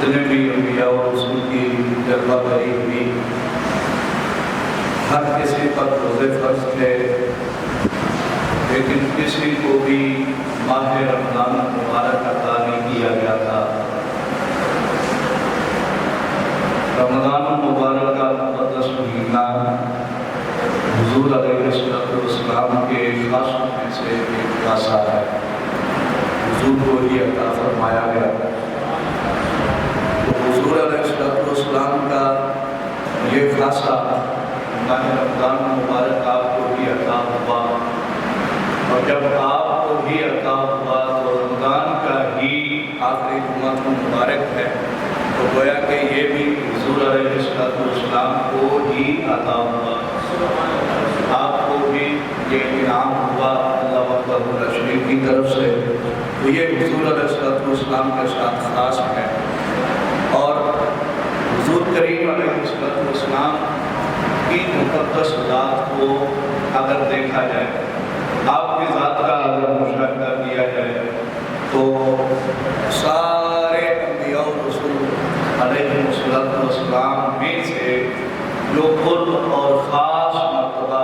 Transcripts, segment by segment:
जितने भी अंबिया और रसूल की जलवा करी हुई, हर किसी पर रोज़े फर्ज थे, लेकिन किसी को भी माह रमज़ान मुबारक अता नहीं किया गया था। रमज़ान मुबारक का मुक़द्दस महीना हुज़ूर अलैहिस्सलाम के ख़ास में से एक खासा है, हुज़ूर को ही अता फरमाया गया। तो हुज़ूर अलैहिस्सलाम का ये खासा माह रमज़ान मुबारक आपको ही अता हुआ, और जब आपको ही अता हुआ तो रमज़ान का ही आखिरी जुमा मुबारक है, तो गोया कि ये भी हुज़ूर अलैहिस्सलाम को ही अता हुआ, आपको भी ये इनाम हुआ अल्लाह वहदहू ला शरीक की तरफ से। तो ये हुज़ूर अलैहिस्सलाम के साथ खास है। और हुज़ूर करीम अलैहिस्सलाम की मुक़द्दस ज़ात को अगर देखा जाए, आपकी ज़ात का अगर मुशाहिदा किया जाए, तो सारे अंबिया और रसूल अलैहिस्सलाम में से जो कुर्ब और ख़ास मर्तबा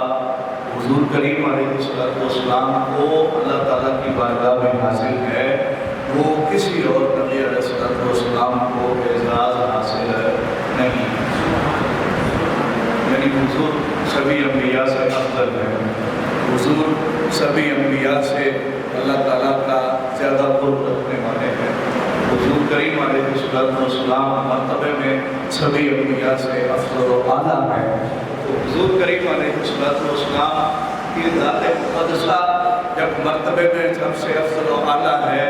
हुज़ूर करीम अलैहिस्सलाम को अल्लाह ताला की बारगाह में हासिल है, वो किसी और नबी अलैहिस्सलाम को एज़ाज़ हासिल नहीं। यानी हुज़ूर सभी अंबिया से अफज़ल है, हुज़ूर सभी अंबिया से अल्लाह ताला का ज़्यादा कुर्ब रखने वाले हैं। हुज़ूर करीम अलैहिस्सलाम मर्तबे में सभी अंबिया से अफज़ल व आला है। तो हुज़ूर करीम अलैहिस्सलाम की ज़ात मुक़द्दसा जब मर्तबे में सबसे अफज़ल व आला है,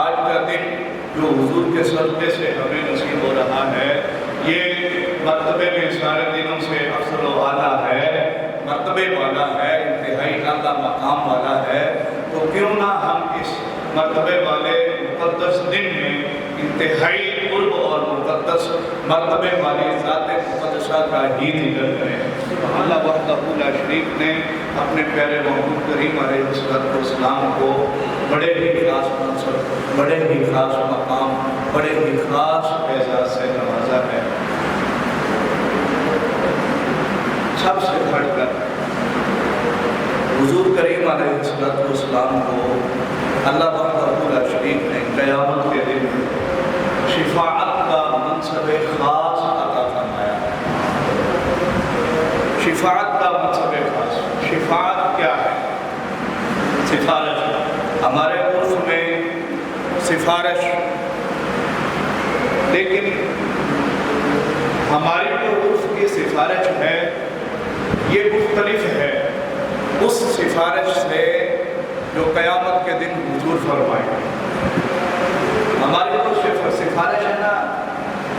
आज का दिन जो हुज़ूर के सदक़े से हमें नसीब हो रहा है, ये मर्तबे में सारे दिनों से अफज़ल व आला है, मर्तबे वाला है, इंतहाई आला मकाम वाला है। तो क्यों ना हम इस मर्तबे वाले मुक़द्दस दिन में इंतहाई कुर्ब और मुक़द्दस मर्तबे वाली ज़ात मुक़द्दसा का ही ज़िक्र करें। अल्लाह वहदहू ला शरीक ने अपने प्यारे महबूब करीम अलैहिस्सलाम को बड़े ही ख़ास मनसब, बड़े ही ख़ास मकाम, बड़े ही ख़ास एज़ाज़ से नवाजा है। सबसे बढ़कर हुज़ूर करीम अलैहिस्सलाम को अल्लाह वहदहू ला शरीक ने क़यामत के दिन शिफ़ाअत का मनसब ख़ास अता फरमाया। शिफ़ाअत का मनसब ख़ास, शिफ़ाअत क्या है? सिफारिश। हमारे उर्फ़ में सिफारिश, लेकिन हमारी जो उर्फ़ की सिफारिश है ये मुख्तलिफ है उस सिफारिश से जो क़यामत के दिन हुज़ूर फरमाएंगे। हमारी तो सिफारिश है ना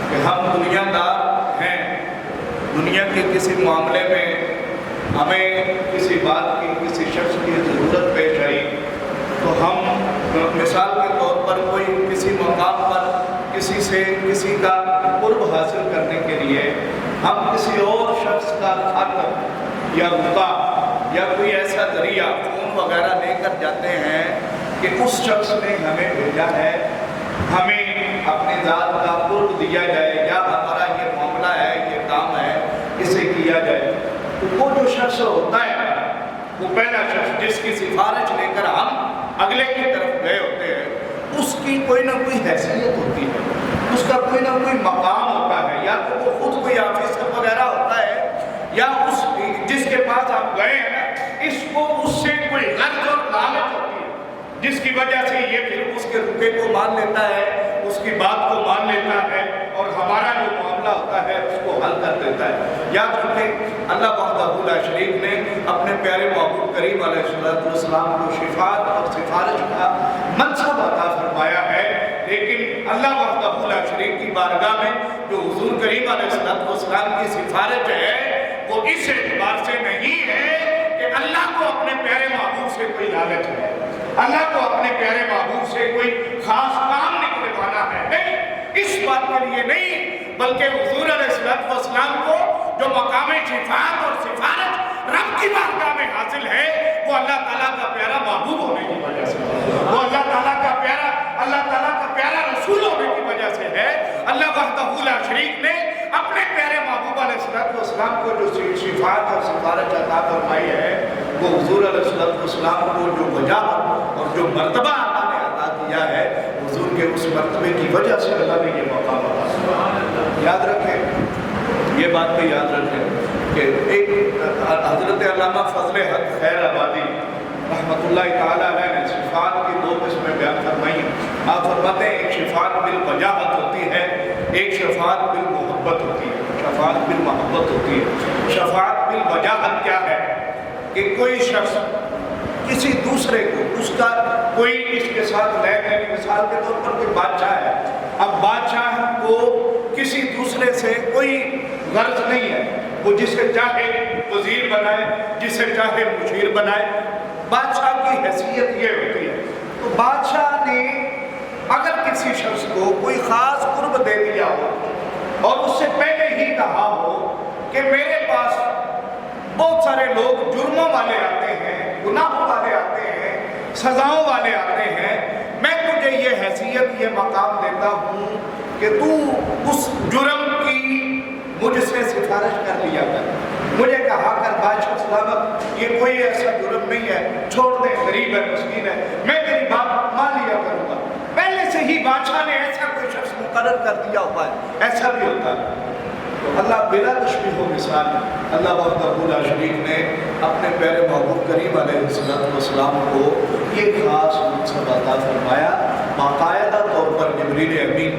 कि हम दुनियादार हैं, दुनिया के किसी मामले में हमें किसी बात की, किसी शख्स की ज़रूरत पेश आई, तो हम मिसाल के तौर पर कोई किसी मकाम पर किसी से किसी का कुर्ब हासिल करने के लिए हम किसी और शख्स का खत या रुका या कोई ऐसा ज़रिया फ़ोन वगैरह लेकर जाते हैं कि उस शख्स ने हमें भेजा है, हमें अपनी ज़ात का कुर्ब दिया जाए या हमारा ये मामला है, ये काम है, इसे किया जाए। तो वो जो शख्स होता है, वो पहला शख्स जिसकी सिफारिश लेकर हम अगले की तरफ गए होते हैं, उसकी कोई ना कोई हैसियत होती है, उसका कोई ना कोई मकाम होता है, या तो वो खुद कोई ऑफिसर वगैरह होता है, या उस जिसके पास आप गए हैं ना, इसको उससे कोई गर्ज और लालच होती है, जिसकी वजह से ये फिर उसके रुके को मान लेता है, उसकी बात को मान लेता है और हमारा जो मामला होता है उसको हल कर देता है। याद रखें, अल्लाह वहदहू ला शरीक ने अपने प्यारे महबूब करीम अलैहिस्सलाम को शिफाअत और सिफारिश का मनसब अता फरमाया है, लेकिन अल्लाह वहदहू ला शरीक की बारगाह में जो हुज़ूर करीम अलैहिस्सलाम की सिफारिश है, वो इस एतबार से नहीं है कि अल्लाह को अपने प्यारे महबूब से कोई लालच है, अल्लाह को अपने प्यारे महबूब से कोई खास काम निकलवाना है, नहीं, इस बात के लिए नहीं, बल्कि हुज़ूर अलैहिस्सलाम को जो मकाम शिफाअत और सिफारिश रब की बारगाह में हासिल है, वो अल्लाह ताला का प्यारा महबूब होने की वजह से, वो अल्लाह ताला का प्यारा रसूल होने की वजह से है। अल्लाह वहदहू ला शरीक ने अपने प्यारे महबूब अलैहिस्सलाम को जो शिफात और सिफारिश अता फरमाई है, वो हुजूर अलैहिस्सलाम को जो वजाहत और जो मर्तबा अल्लाह ने अता किया है, हुजूर के उस मर्तबे की वजह से अल्लाह ने ये मकाम अता किया। याद रखें, ये बात भी याद रखें कि एक हज़रत अल्लामा फ़ज़ल हक खैर आबादी रहमतुल्लाहि तआला अलैह ने शिफात की दो किस्में बयान फरमाई। आप फरमाते हैं एक शिफात बिल वजाहत होती है, एक शफात बिल मोहब्बत होती है। शफात बिल मोहब्बत होती है। शफात बिल वजाहत क्या है कि कोई शख्स किसी दूसरे को, उसका कोई इसके साथ लैग है, मिसाल के तौर पर कोई बादशाह है, अब बादशाह को किसी दूसरे से कोई गर्ज नहीं है, वो जिसे चाहे वजीर बनाए, जिसे चाहे मुशीर बनाए, बादशाह की हैसियत ये होती है। तो बादशाह ने अगर किसी शख्स को कोई ख़ास कुर्ब दे दिया हो और उससे पहले ही कहा हो कि मेरे पास बहुत सारे लोग जुर्मों वाले आते हैं, गुनाहों वाले आते हैं, सजाओं वाले आते हैं, मैं तुझे ये हैसियत, ये मकाम देता हूँ कि तू उस जुर्म की मुझसे सिफारिश कर लिया कर। मुझे कहा कर बादशाह सलामत, ये कोई ऐसा जुर्म नहीं है, छोड़ दे, गरीब है, मिस्कीन है, मैं तेरी बात मान लिया करूँगा। पहले से ही बादशाह ने ऐसा कोई शख्स मुकर्रर कर दिया हुआ है, ऐसा भी होता है। तो अल्लाह बिला तशबीह व मिसाल, अल्लाह वहदहू ला शरीक ने अपने प्यारे महबूब करीम अलैहिस्सलाम को ये खास मनसब अता फरमाया। बाकायदा तौर पर जिब्रील अमीन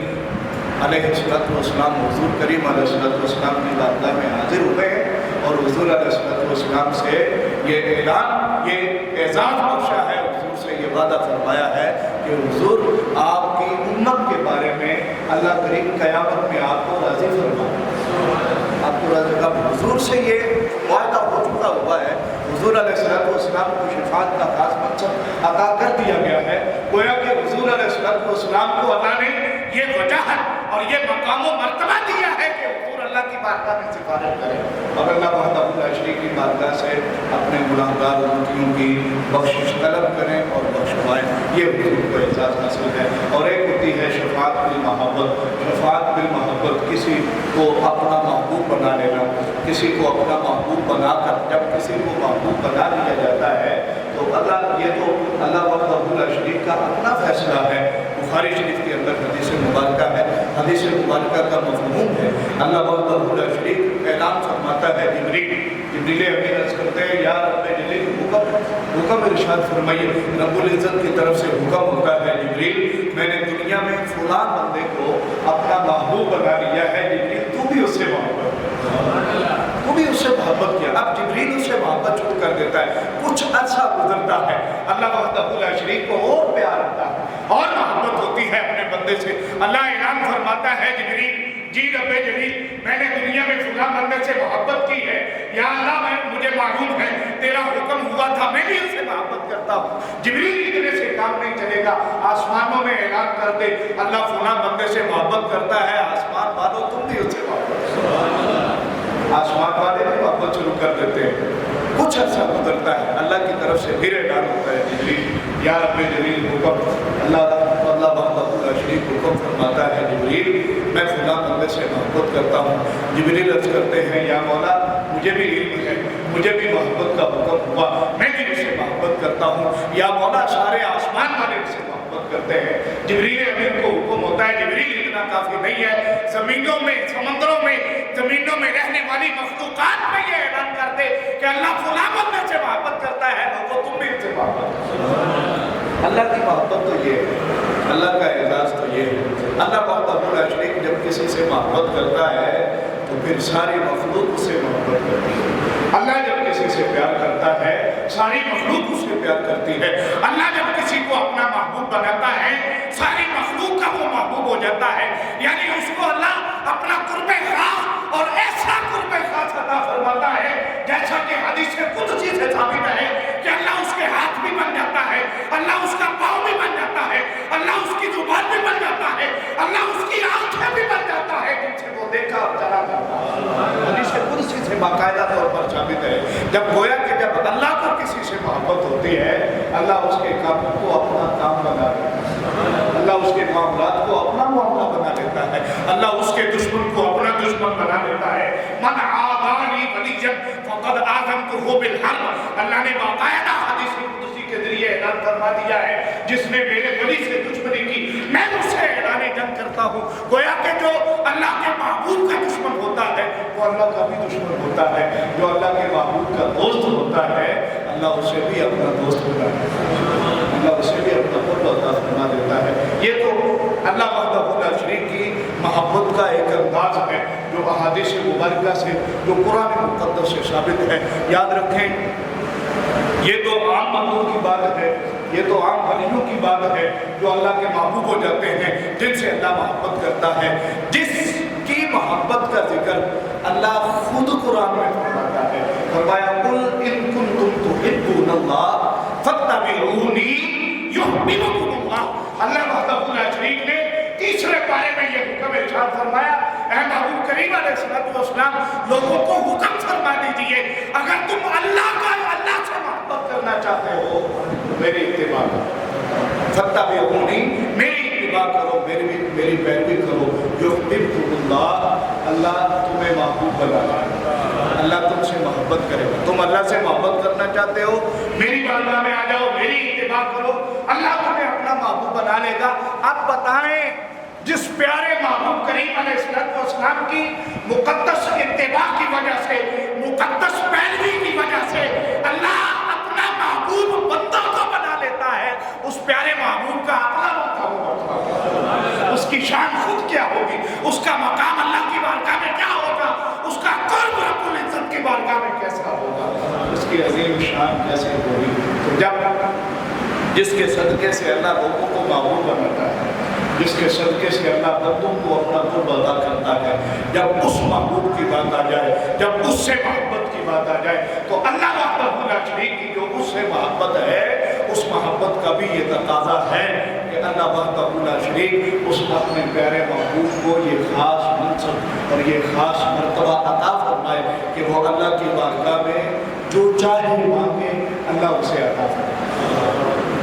अलैहिस्सलाम हुजूर करीम अलैहिस्सलाम की बारगाह में हाजिर हुए हैं और हुजूर अलैहिस्सलाम से ये ऐलान, ये एजाज़ बख्शा है, हुजूर से ये वादा फरमाया है कि हुजूर आपकी उम्मत के बारे में अल्लाह करीम क़यामत में आपको राज़ी फरमाएगा, आपको राज़ी। अब हुजूर से ये वादा हो चुका हुआ है, हुजूर अलैहिस्सलाम को शिफात का खास मकसद अता कर दिया गया है। गोया कि हुजूर अलैहिस्सलाम को अल्लाह ने ये वजाहत और ये मकाम व मर्तबा दिया है कि हुजूर अल्लाह की बारगाह में सिफारिश करें और अल्लाह वहदहू ला शरीक की बारगाह से अपने गुनाहगार उम्मतियों की बख्शिश तलब करें और बख्शवाएं। ये हुजूर को एहसास हासिल है। और एक होती है शफात बिल मोहब्बत। शफात बिल मोहब्बत, किसी को अपना महबूब बना लेना, किसी को अपना महबूब बनाकर जब किसी को महबूब बना लिया जाता है तो अल्लाह वहदहू ला शरीक का अपना फैसला है। बुखारी शरीफ के अंदर हदीस मुबारका है, हदीस मुबारका का मफ़हूम है, अल्लाह वहदहू ला शरीक ऐलान फरमाता है, जिब्रील अमीन अर्ज़ करते हैं, या रब्बे जलील हुक्म इरशाद फरमाइए। रब्बुल इज़्ज़त की तरफ से हुक्म होता है, जिब्रील मैंने दुनिया में फलां बंदे को अपना महबूब बना लिया है, जिब्रील तू भी उससे मोहब्बत किया। अब जिब्रील उससे मोहब्बत शुरू कर देता है, कुछ अर्सा गुजरता है, अल्लाह वहदहू ला शरीक को और प्यार होता है और मोहब्बत होती है अपने बंदे से। अल्लाह ऐलान फरमाता है, जिब्रील जी रब्बे जलील मैंने दुनिया में फलां बंदे से मोहब्बत की है, या अल्लाह मुझे मालूम है तेरा हुक्म हुआ था, मैं भी उससे मोहब्बत करता हूँ। जिब्रील इतने से काम नहीं चलेगा, आसमानों में ऐलान कर दे अल्लाह फलां बंदे से मोहब्बत करता है, आसमान वालों तुम भी उससे मोहब्बत, आसमान वाले भी मोहब्बत शुरू कर देते हैं। कुछ अर्सा गुजरता है, अल्लाह की तरफ से फिर ऐलान होता है, जिब्रील या रब्बे जलील हुक्म, अल्लाह वहदहू ला शरीक हुक्म फरमाता है, जिब्रील मैं फलां बंदे से मोहब्बत करता हूँ। जिब्रील अर्ज़ करते हैं, या मौला मुझे भी इल्म है, मुझे भी मोहब्बत का हुक्म हुआ, मैं भी उससे मोहब्बत करता हूँ। या मौला सारे आसमान वाले उससे मोहब्बत करते हैं। जिब्रील अमीन को हुक्म होता है, जिब्रील इतना काफ़ी नहीं है, ज़मीनों में, समंदरों में, ज़मीनों में रहने वाली मखलूक़ात में ये ऐलान कर दे कि अल्लाह फलां बंदे से मोहब्बत करता है, लोगों तुम भी उससे मोहब्बत करो। अल्लाह की मोहब्बत तो ये है, अल्लाह का एजाज़ तो ये है। अल्लाह वहदहू ला शरीक जब किसी से मोहब्बत करता है तो फिर सारी मखलूक उससे मोहब्बत करती है। अल्लाह जब किसी से प्यार करता है सारी मखलूक उससे प्यार करती है। अल्लाह जब किसी को अपना महबूब बनाता है सारी मखलूक का वो महबूब हो जाता है। यानी उसको अल्लाह अपना कुर्बे खास और ऐसा कुर्बे खास अता फरमाता है जैसा कि हदीस कुदसी से साबित है कि अल्लाह उसके हाथ भी बन जाता है, अल्लाह उसका पाँव भी बन जाता है, अल्लाह उसकी जुबान भी बन जाता है, अल्लाह उसकी आंखें भी बन जाता है जिनसे वो देखा और चला करता है। हदीस कुदसी से बाकायदा तौर पर साबित है। जब गोया कि जब अल्लाह को किसी से मोहब्बत होती है अल्लाह उसके काम को अपना काम बना लेता है, अल्लाह उसके मामलात को अपना मामला बना लेता है, اللہ اس کے دشمن کو اپنا دشمن بنا دیتا ہے. من عادانی ولیًا فقد آذنتہ بالحرب. اللہ نے باقاعدہ حدیث قدسی کے ذریعے اعلان فرما دیا ہے جس نے میرے ولی سے دشمنی کی میں اس سے اعلان جنگ کرتا ہوں. گویا کہ جو اللہ کے محبوب کا دشمن ہوتا ہے وہ اللہ کا بھی دشمن ہوتا ہے. جو اللہ کے محبوب کا دوست ہوتا ہے اللہ اسے بھی اپنا دوست ہوتا ہے. اللہ اسے بھی اپنا قرب عطا فرما دیتا ہے. یہ تو اللہ وحدہ لا شریک کی محبت کا ایک انداز ہے جو احادیث مبارکہ سے جو قرآن مقدس سے ثابت ہے. یاد رکھیں یہ تو عام بندوں کی بات ہے, یہ تو عام ولیوں کی بات ہے جو اللہ کے محبوب ہو جاتے ہیں, جن سے اللہ محبت کرتا ہے. جس کی محبت کا ذکر اللہ خود قرآن میں فرماتا ہے. فرمایا قل ان کنتم تحبون اللہ فاتبعونی یحببکم اللہ. اللہ وحدہ لا شریک نے تیسرے پارے میں یہ حکم ارشاد فرمایا اے محبوب کریم علیہ السلام لوگوں کو حکم فرما دیجئے اگر تم اللہ سے محبت کرنا چاہتے ہو تو میری اتباع کرو. فاتبعونی میری اتباع کرو, میری پیروی کرو. یحببکم اللہ, اللہ تمہیں محبوب بنانا ہے, اللہ تم سے محبت کرے گا. تم اللہ سے محبت کرنا چاہتے ہو میری بارگاہ میں آ جاؤ, میری اتباع کرو, اللہ تمہیں اپنا محبوب بنا لے گا. آپ بتائیں جس پیارے محبوب کریم علیہ السلام کی مقدس اتباع کی وجہ سے, مقدس پیروی کی وجہ سے اللہ اپنا محبوب بندوں کو بنا لیتا ہے, اس پیارے محبوب کا اپنا ہوگا, اس کی شان خود کیا ہوگی, اس کا مقام اللہ کی بارگاہ میں کیا ہوگا, اس کا قرب رب العزت کی بارگاہ میں کیسا ہوگا, اس کی عظیم شان کیسے ہوگی. تو جب جس کے صدقے سے اللہ لوگوں کو محبوب بناتا ہے, جس کے صدقے سے اللہ بندوں کو اپنا قرب عطا کرتا ہے, جب اس محبوب کی بات آ جائے, جب اس سے محبت کی بات آ جائے تو اللہ وحدہ لا شریک کی جو اس سے محبت ہے اس محبت کا بھی یہ تقاضا ہے کہ اللہ وحدہ لا شریک اس اپنے پیارے محبوب کو یہ خاص منصب اور یہ خاص مرتبہ عطا فرمائے کہ وہ اللہ کی بارگاہ میں جو چاہے مانگے اللہ اسے عطا فرمائے,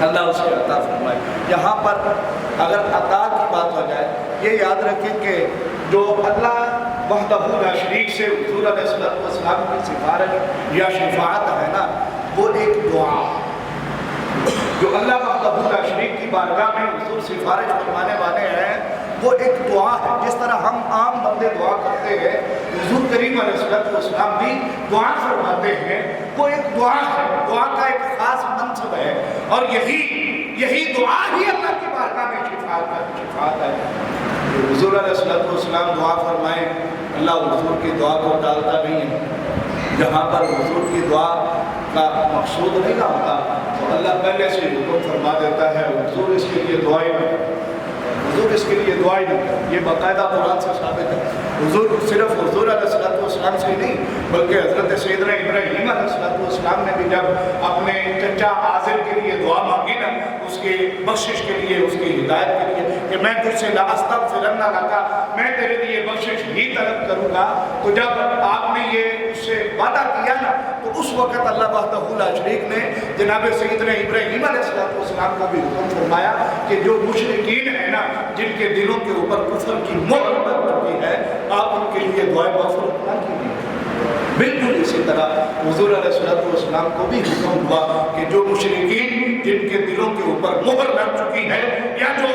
اللہ اسے عطا فرمائے. یہاں پر اگر عطا کی بات ہو جائے یہ یاد رکھیں کہ جو اللہ وحدہ لا شریک سے حضور علیہ السلام کی سفارش یا شفاعت ہے نا وہ ایک دعا, جو اللہ وحدہ لا شریک کی بارگاہ میں حضور سفارش فرمانے والے ہیں وہ ایک دعا ہے. جس طرح ہم عام بندے دعا کرتے ہیں حضور کریم علیہ السلام بھی دعا فرماتے ہیں, وہ ایک دعا ہے, دعا کا ایک خاص منصب ہے اور یہی دعا ہی اللہ کی بارگاہ میں شفاعت ہے. حضور علیہ السلام دعا فرمائیں اللہ حضور کی دعا کو ٹالتا نہیں ہے. جہاں پر حضور کی دعا کا مقصود نہیں نہ ہوتا تو اللہ پہلے سے حکم فرما دیتا ہے حضور اس کے لیے دعائیں نہ کریں, حضور اس کے لیے دعائیں نہ کریں. یہ باقاعدہ قرآن سے ثابت ہے. حضور صرف حضور علیہ السلام سے نہیں بلکہ حضرت سیدنا ابراہیم علیہ السلام نے بھی جب اپنے چچا آزر کے لیے دعا مانگی نا, اس کی بخشش کے لیے, اس کی ہدایت کے لیے کہ میں تجھ سے لا استغفرن لک, میں تیرے لیے بخشش ہی طلب کروں گا, تو جب آپ نے یہ اس سے وعدہ کیا نا تو اس وقت اللہ وحدہ لا شریک نے جناب سیدنا ابراہیم علیہ السلام کو بھی حکم فرمایا کہ جو مشرکین ہیں نا جن کے دلوں کے اوپر کفر کی مہر لگ چکی ہے آپ ان کے لیے دعائیں مغفرت نہ کیجیے. بالکل اسی طرح حضور علیہ السلام کو بھی حکم ہوا کہ جو مشرکین جن کے دلوں کے اوپر مہر لگ چکی ہے یا جو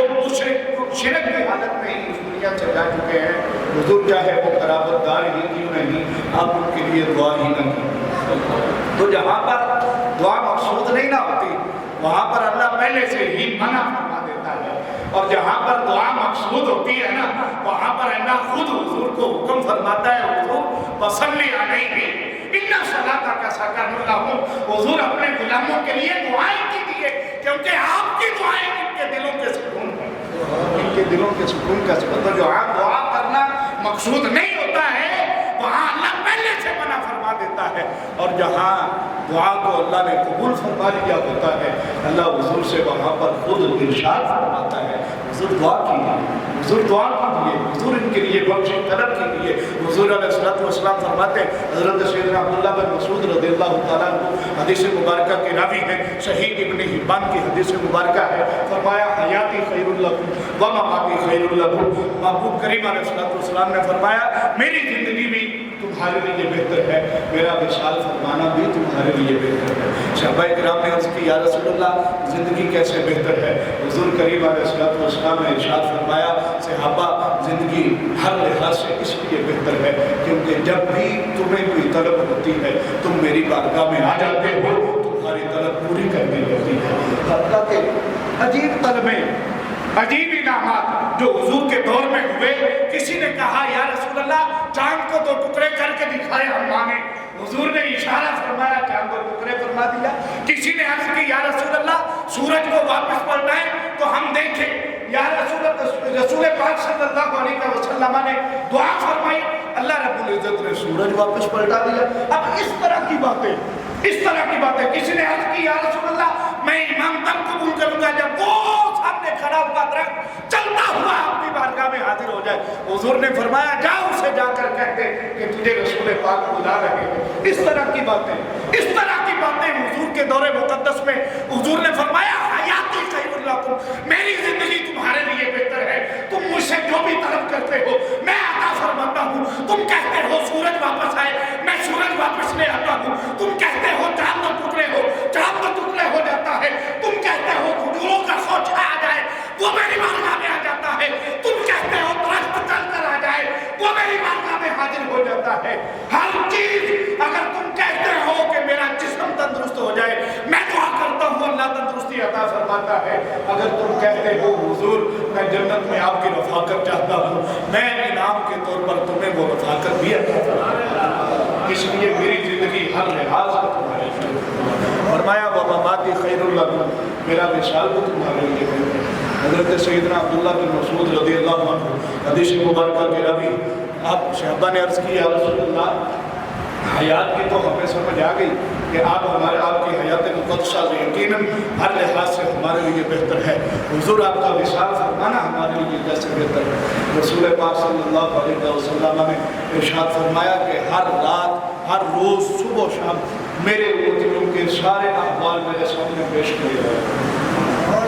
شرک کی حالت میں اس دنیا سے جا چکے ہیں, حضور چاہے وہ قرابت دار ہی کیوں نہیں آپ ان کے لیے دعا ہی نہ کیجیے. تو جہاں پر دعا مقصود نہیں نہ ہوتی وہاں پر اللہ پہلے سے ہی منع فرما دیتا ہے, اور جہاں پر دعا مقصود ہوتی ہے نا وہاں پر اللہ خود حضور کو حکم فرماتا ہے حضور وصلی علیہ ان صلاتک سکن لہم, حضور اپنے غلاموں کے لیے دعائیں کیجیے کیونکہ آپ کی دعائیں ان کے دلوں کے سکون ہیں, ان کے دلوں کے سکون کا سبب. تو جو آپ دعا کرنا مقصود نہیں ہوتا ہے وہاں اللہ پہلے سے منع فرما دیتا ہے, اور جہاں دعا کو اللہ نے قبول فرما لیا ہوتا ہے اللہ حضور سے وہاں پر خود ارشاد فرماتا ہے حضور دعا کیجیے، حضور دعا کیجیے، حضور ان کے لیے بخشش طلب کیجیے۔ حضور علیہ السلام فرماتے ہیں، حضرت سیدنا عبداللہ بن مسعود رضی اللہ تعالیٰ عنہ حدیث مبارکہ کے راوی ہیں، صحیح ابن حبان کی حدیث مبارکہ ہے، فرمایا حیاتی خیر لکم و مماتی خیر لکم۔ محبوب کریم علیہ السلام نے فرمایا میری زندگی بھی تمہارے لیے بہتر ہے، میرا وصال فرمانا بھی تمہارے لیے بہتر ہے۔ صحابہ کرام نے عرض کی یا رسول اللہ زندگی کیسے بہتر ہے؟ حضور کریم علیہ السلام نے ارشاد فرمایا صحابہ زندگی ہر لحاظ سے اس لیے بہتر ہے کیونکہ جب بھی تمہیں کوئی طلب ہوتی ہے تم میری بارگاہ میں آ جاتے ہو، تمہاری طلب پوری کرنی ہوتی ہے۔ حتیٰ کہ عجیب طلبیں، عجیب انعامات جو حضور کے دور میں ہوئے، کسی نے کہا یا رسول اللہ چاند کو تو ٹکڑے کر کے دکھائے ہم مانگیں، حضور نے اشارہ فرمایا چاند کو ٹکڑے فرما دیا۔ کسی نے عرض کی یا رسول اللہ سورج کو واپس پلٹائیں تو ہم دیکھیں، یا رسول پاک صلی اللہ علیہ وسلم نے دعا فرمائی، اللہ رب العزت نے سورج واپس پلٹا دیا۔ اب اس طرح کی باتیں، اس طرح کی باتیں، کسی نے عرض کی یا رسول اللہ میں ایمان تب قبول کروں گا جب وہ سامنے کھڑا ہوا درخت چلتا ہوا اپنی بارگاہ میں حاضر ہو جائے۔ حضور نے فرمایا جاؤ اسے جا کر کہتے کہ تجھے رسول پاک بلا رہے ہیں۔ اس طرح کی باتیں، اس طرح کی باتیں حضور کے دور مقدس میں حضور نے فرمایا حیاتی خیر لکم، میری زندگی تمہارے لیے بہتر ہے، تم مجھ سے جو بھی طلب کرتے ہو میں عطا فرماتا ہوں۔ تم کہتے ہو سورج واپس آئے، میں سورج واپس لے آتا ہوں۔ تم کہتے ہو چاند تو ٹکڑے ہو، چاند تو ٹکڑے ہو جاتا ہے۔ تم کہتے ہو کھجوروں کا سوچا آ جائے، وہ میری بارگاہ میں آ جاتا ہے۔ تم کہتے ہو درخت چل کر آ جائے، وہ میری بارگاہ میں حاضر ہو جاتا ہے۔ ہر چیز، اگر تم کہتے ہو کہ میرا جسم تندرست ہو جائے، میں دعا کرتا ہوں اللہ تندرستی عطا فرماتا ہے۔ اگر تم کہتے ہو حضور میں جنت میں آپ کی رفاقت چاہتا ہوں، میں انعام کے طور پر تمہیں وہ رفاقت بھی عطا فرماتا ہوں، اس لیے میری زندگی ہر لحاظ سے تمہارے لیے۔ فرمایا ومماتی خیر لکم، میرا وصال بھی تمہارے لیے بہتر ہے۔ حضرت سیدنا عبداللہ بن مسعود رضی اللہ عنہ حدیث مبارکہ کے راوی، آپ صحابہ نے عرض کی یا رسول اللہ حیات کی تو ہمیں سمجھ آ گئی کہ آپ کی حیات مقدسہ یقیناً ہر لحاظ سے ہمارے لیے بہتر ہے، حضور آپ کا وصال فرمانا ہمارے لیے کیسے بہتر ہے؟ رسول پاک صلی اللہ علیہ وسلم نے ارشاد فرمایا کہ ہر رات ہر روز صبح و شام میرے امتیوں کے سارے احوال میرے سامنے پیش کیے جائیں۔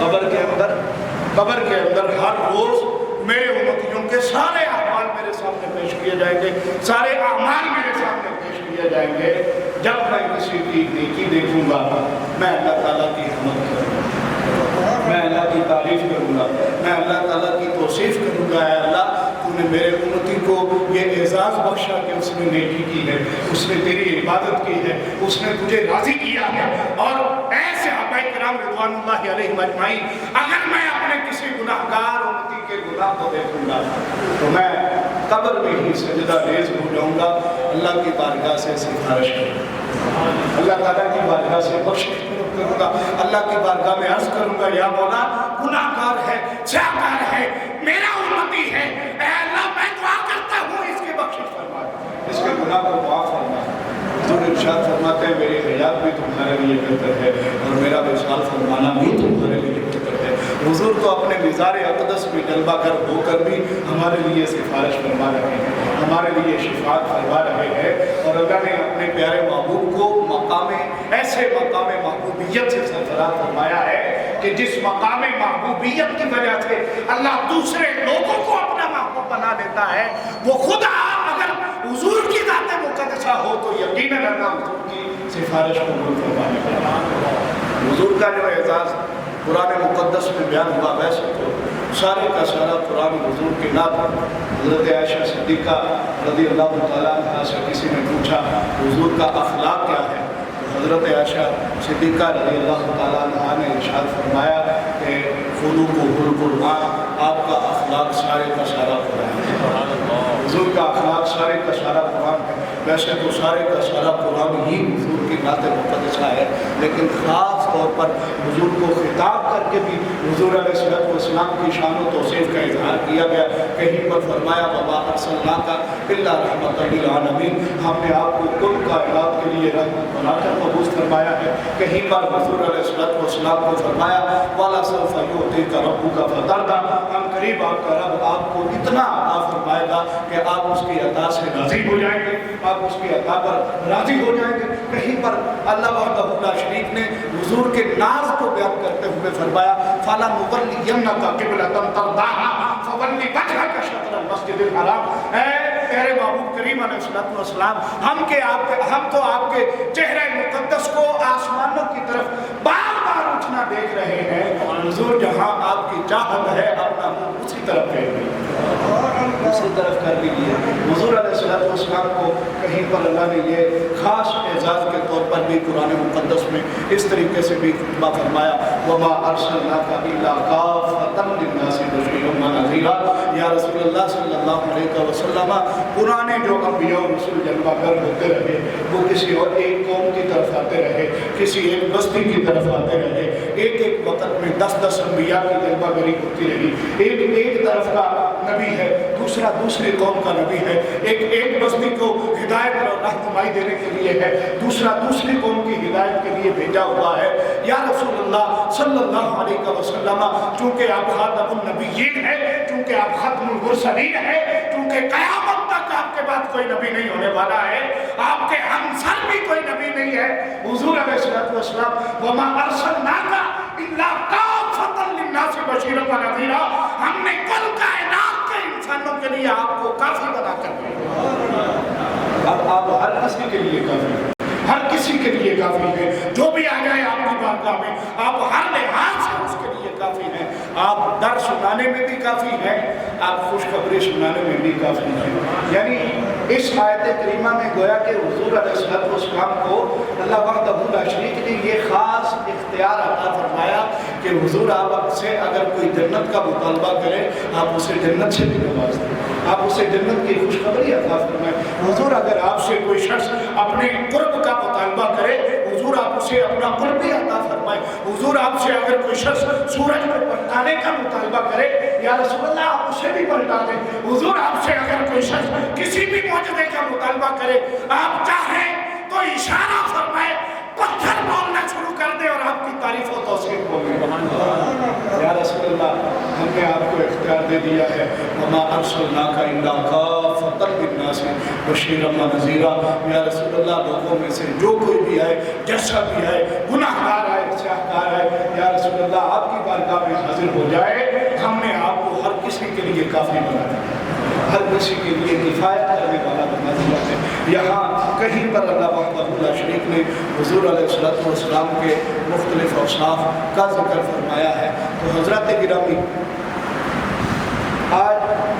قبر کے اندر ہر روز میرے امتیوں کے سارے احوال میرے سامنے پیش کیے جائیں گے، سارے اعمال میرے سامنے پیش کیے جائیں گے۔ جب میں کسی کی نیکی دیکھوں گا میں اللہ تعالیٰ کی حمد کروں گا، میں اللہ کی تعریف کروں گا، میں اللہ تعالیٰ کی توصیف کروں گا، اے اللہ تو نے میرے امتی کو یہ اعزاز بخشا کہ اس نے نیکی کی ہے، اس نے تیری عبادت کی ہے، اس نے تجھے راضی کیا ہے۔ اور ایسے صحابہ کرام رضوان اللہ علیہم اجمعین، اگر میں اپنے کسی گناہگار امتی کے گناہ کو دیکھوں گا تو میں قبر میں ہی سجدہ ریز ہو جاؤں گا، اللہ کی بارگاہ سے سفارش کروں گا، اللہ تعالیٰ کی بارگاہ سے بخشش کروں گا، اللہ کی بارگاہ میں عرض کروں گا یا مولا گناہگار ہے، سیاکار ہے، میرا امتی ہے، اے اللہ میں دعا کرتا ہوں اس کی بخشش فرما، اس کے گناہ کو معاف فرما۔ حضور ارشاد فرماتے ہیں میری حیات بھی تمہارے لیے بہتر ہے اور میرا وصال فرمانا بھی تمہارے لیے بہتر ہے۔ حضور تو اپنے مزار اقدس میں جلوہ گر ہو کر بھی ہمارے لیے سفارش فرما رہے ہیں، ہمارے لیے شفاعت فرما رہے ہیں، اور اللہ نے اپنے پیارے محبوب کو ایسے مقام محبوبیت سے سرفراز فرمایا ہے کہ جس مقام محبوبیت کی وجہ سے اللہ دوسرے لوگوں کو اپنا محبوب بنا لیتا ہے، وہ خدا اگر حضور کی ذات مقدسہ ہو تو یقیناً اللہ حضور کی سفارش قبول فرمانے کا۔ حضور کا جو اعزاز قرآن مقدس میں بیان ہوا، ویسے تو سارے کا سارا قرآن حضور کے نام۔ حضرت عائشہ صدیقہ رضی اللہ تعالیٰ عنہا سے کسی نے پوچھا حضور کا اخلاق کیا ہے؟ حضرت عائشہ صدیقہ رضی اللہ تعالیٰ عنہا نے ارشاد فرمایا کہ خلقہ القرآن، آپ کا اخلاق سارے کا سارا قرآن ہے۔ حضور کا اخلاق سارے کا سارا قرآن ہے۔ ویسے تو سارے کا سارا قرآن ہی حضور کی ذات مقدسہ ہے، لیکن خاص طور पर हुजूर को खिताब करके भी हुजूर अलैहिस्सलाम की शान व तौसीफ का इजहार किया गया। कहीं पर फरमाया वमा अर्सलनाका इल्ला रहमतल लिल आलमीन, हमने आपको कुल कायनात के लिए रहमत बनाकर मबूस फरमाया है। कहीं पर हुजूर अलैहिस्सलाम को फरमाया वाला सौफा युअतीका रब्बुका फतरदा, हम करीब आपका रब आपको इतना अता फरमाएगा कि आप उसकी अता से राजी हो जाएंगे, आप उसकी अता पर राजी हो जाएंगे। कहीं पर अल्लाह वहदहू ला शरीक ने हुजूर के नाज को बयान करते हुए फरमाया फला नुवल्लियन्नका क़िबलतन तर्दाहा फवल्लि वजहका शत्रल मस्जिदिल हराम, तेरे महबूब करीम अलैहिस्सलाम हम तो आपके चेहरे मुकद्दस को आसमानों की तरफ बार बार उठना देख रहे हैं। हुजूर जहाँ आपकी चाहत है अपना मुंह उसी तरफ फेर लीजिए, उसी तरफ कर लीजिए। हुजूर अलैहिस्सलाम को कहीं पर अल्लाह ने ये खास एजाज के तौर पर भी कुरान मुकद्दस में इस तरीके से भी खुतबा फरमाया वमा अर्सलनाका इल्ला काफ़तन लिन्नासि बशीरन व नज़ीरा, या रसूलुल्लाह सल्लल्लाहु अलैहि वसल्लम पुराने जो अंबिया और रसूल जलवागर होते रहे वो किसी और एक कौम की तरफ आते रहे, किसी एक बस्ती की तरफ आते रहे, एक एक वक्त में 10-10 अंबिया की जलवागरी होती रही। एक तरफ का नबी है, दूसरा दूसरी कौम का नबी है, एक बस्ती को हिदायत और रहनुमाई देने के लिए है, दूसरा दूसरी कौम की हिदायत के लिए भेजा हुआ है। या रसूलुल्लाह सल्लल्लाहु अलैहि वसल्लम, चूँकि आप खातमुन नबिय्यीन है, चूँकि आप खत्मुल मुरसलीन है, चूँकि क़यामत तक आपके बाद कोई नबी नहीं होने वाला है, आपके हमसर भी कोई नबी नहीं है। हुजूर अलैहिस्सलाम वमा अर्सलनाका इल्ला काफ़तन लिन्नासि बशीरन व नज़ीरा, हमने कुल कायनात के इंसानों के लिए आपको काफी बनाकर भेजा। अब आप हर किसी के लिए काफी हैं, हर किसी के लिए काफी है। जो भी आ जाए आपकी बारगाह में आप हर लिहाज से उसके लिए काफी हैं। आप डर सुनाने में भी काफी हैं, आप खुशखबरी सुनाने में भी काफी हैं। यानी इस आयत करीमा में गोया कि हुजूर अलैहिस्सलाम को अल्लाह वहदहू ला शरीक ने ये खास इख्तियार अता फरमाया कि हुजूर आपसे अगर कोई जन्नत का मुतालबा करे आप उसे जन्नत से भी नवाज दें, आप उसे जन्नत की खुशखबरी अता फरमाएं। हुजूर अगर आपसे कोई शख्स अपने कुर्ब का मुतालबा करे हुजूर आप उसे अपना कुर्ब भी अता फरमाएं। हुजूर आपसे अगर कोई शख्स सूरज को पलटाने का मुतालबा करे या रसूलुल्लाह आप उसे भी पलटा दें। हुजूर आपसे अगर कोई शख्स किसी भी मौजूदे का मुतालबा करे आप चाहें तो इशारा फरमाए पत्थर बोलना शुरू कर दे और आपकी तारीफ और तौसीफ बोले। या रसूलुल्लाह हमने आपको इख्तियार दे दिया है वमा अर्सलनाका इल्ला काफ़तन लिन्नासि बशीरन व नज़ीरा। या रसूलुल्लाह लोगों में से जो कोई भी आए जैसा भी आए गुनाहगार आए स्याहकार आए या रसूलुल्लाह आपकी बारगाह में हाजिर हो जाए, हमने आपको हर किसी के लिए काफ़ी बना दिया, हर किसी के लिए किफ़ायत करने वाला बना दिया है। यहाँ कहीं पर अल्लाह वहदहू ला शरीक ने हुजूर अलैहिस्सलाम के मुख्तलिफ औसाफ का जिक्र फरमाया है। तो हज़रत गिरामी आज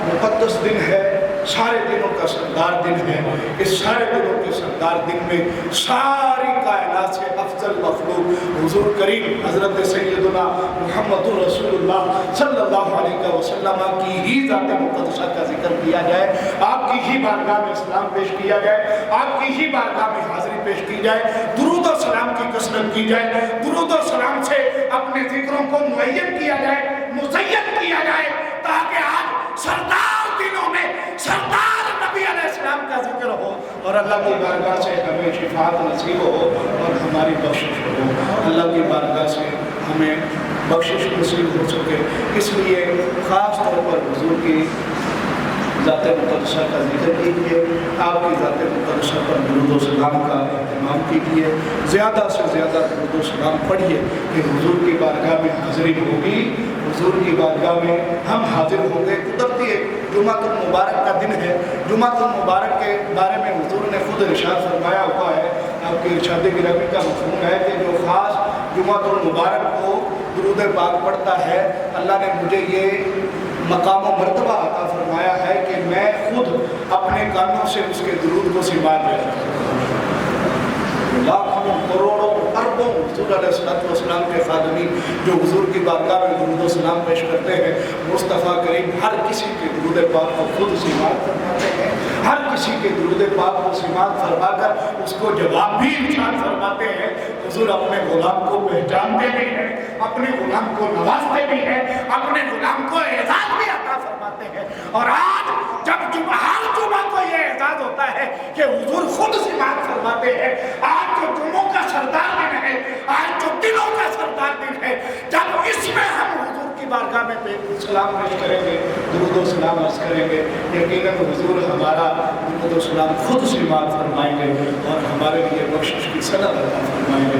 मुक़द्दस दिन है, सारे दिनों का सरदार दिन है। इस सारे दिनों के सरदार दिन में सारी कायनात से अफजल मखलूक हुजूर करीम हज़रत सैयदना मुहम्मदुर रसूलुल्लाह सल्लल्लाहु अलैहि वसल्लम की ही ज़ात मुक़द्दसा का जिक्र किया जाए, आपकी ही बारगाह में इस्लाम पेश किया जाए, आपकी ही बारगाह में हाज़िरी पेश की जाए, दुरूद और सलाम की कसरत की जाए, दुरूद और सलाम से अपने ज़िक्रों को मुअय्यन किया जाए, मुज़य्यन किया जाए, ताकि आज सरदार दिनों में सरदार नबी अलैहिस्सलाम का जिक्र हो और अल्लाह की बारगाह से हमें शिफात नसीब हो और हमारी बख्शिश हो, अल्लाह की बारगाह से हमें बख्शिश नसीब हो सके। इसलिए ख़ास तौर पर हुजूर की ज़ात मुक़द्दसा का जिक्र कीजिए, आपकी ज़ात मुक़द्दसा पर दुरूद व सलाम का एहतमाम कीजिए, ज़्यादा से ज़्यादा दुरूद व सलाम पढ़िए कि हुजूर की बारगाह में हाज़िरी होगी, हुजूर की बारगाह में हम हाजिर होंगे। कुदरती जुमातुल मुबारक का दिन है, जुमातुल मुबारक के बारे में हुजूर ने खुद इरशाद फरमाया हुआ है, आपके इरशाद गिरामी का मफ़हूम है कि जो ख़ास जुमातुल मुबारक को दुरूद पाक पढ़ता है अल्लाह ने मुझे ये मकाम व मर्तबा अता फरमाया है कि मैं खुद अपने कानों से उसके दुरूद को सिमात देता हूँ। लाखों करोड़ों अरबों हुजूर अलैहिस्सलाम के खादमीन जो हुजूर की बारगाह में दुरूद व सलाम पेश करते हैं, मुस्तफ़ा करीम हर किसी के दुरूद पाक को खुद सिमात फरमाते हैं, हर کسی کے درود پاک کو سماعت فرما کر اس کو جواب بھی ارشاد فرماتے ہیں۔ حضور اپنے غلام کو پہچانتے بھی ہیں، اپنے غلام کو نوازتے بھی ہیں، اپنے غلام کو اعزاز بھی عطا فرماتے ہیں۔ اور آج جب ہر جمعہ کو یہ اعزاز ہوتا ہے کہ حضور خود سماعت فرماتے ہیں، آج جو جمعوں کا سردار دن ہے، آج جو دلوں کا سردار دن ہے، جب اس میں ہم حضور کی بارگاہ میں سلام پیش کریں گے، درود و سلام عرض کریں گے، یقیناً حضور ہمارا درود و سلام خود سماعت فرمائیں گے اور ہمارے لیے بخشش کی صدقہ عطا فرمائیں گے۔